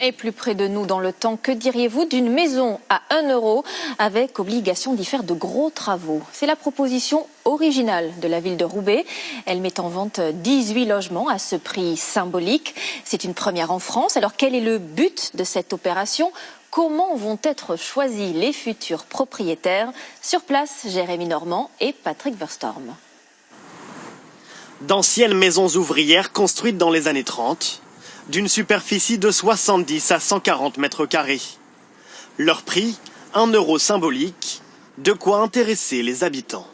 Et plus près de nous dans le temps, que diriez-vous d'une maison à 1 euro avec obligation d'y faire de gros travaux? C'est la proposition originale de la ville de Roubaix. Elle met en vente 18 logements à ce prix symbolique. C'est une première en France. Alors quel est le but de cette opération? Comment vont être choisis les futurs propriétaires? Sur place, Jérémy Normand et Patrick Verstorm. D'anciennes maisons ouvrières construites dans les années 30, d'une superficie de 70 à 140 mètres carrés. Leur prix, 1 euro symbolique, de quoi intéresser les habitants.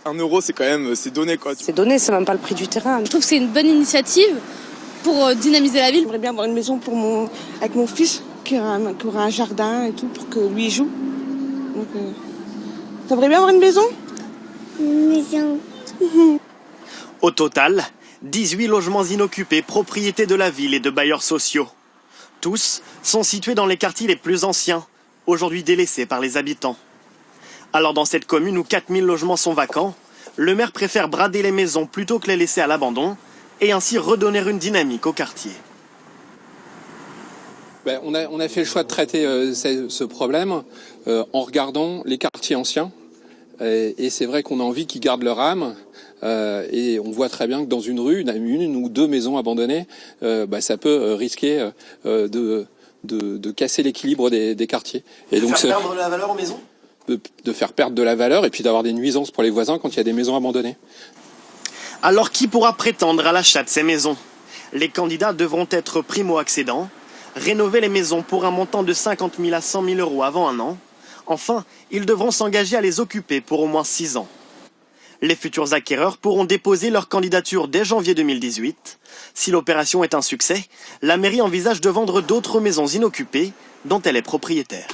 1 euro, c'est quand même, c'est donné quoi. C'est donné, c'est même pas le prix du terrain. Je trouve que c'est une bonne initiative pour dynamiser la ville. J'aimerais bien avoir une maison avec mon fils qui aura un jardin et tout pour que lui il joue. Donc, t'aimerais bien avoir une maison? Une maison. Au total, 18 logements inoccupés, propriété de la ville et de bailleurs sociaux. Tous sont situés dans les quartiers les plus anciens, aujourd'hui délaissés par les habitants. Alors dans cette commune où 4000 logements sont vacants, le maire préfère brader les maisons plutôt que les laisser à l'abandon et ainsi redonner une dynamique au quartier. On a fait le choix de traiter ce problème en regardant les quartiers anciens. Et c'est vrai qu'on a envie qu'ils gardent leur âme. Et on voit très bien que dans une rue, une ou deux maisons abandonnées, ça peut risquer de casser l'équilibre des quartiers. Et donc, faire perdre de la valeur aux maisons ? De faire perdre de la valeur et puis d'avoir des nuisances pour les voisins quand il y a des maisons abandonnées. Alors qui pourra prétendre à l'achat de ces maisons? Les candidats devront être primo-accédants, rénover les maisons pour un montant de 50 000 à 100 000 euros avant 1 an. Enfin, ils devront s'engager à les occuper pour au moins 6 ans. Les futurs acquéreurs pourront déposer leur candidature dès janvier 2018. Si l'opération est un succès, la mairie envisage de vendre d'autres maisons inoccupées dont elle est propriétaire.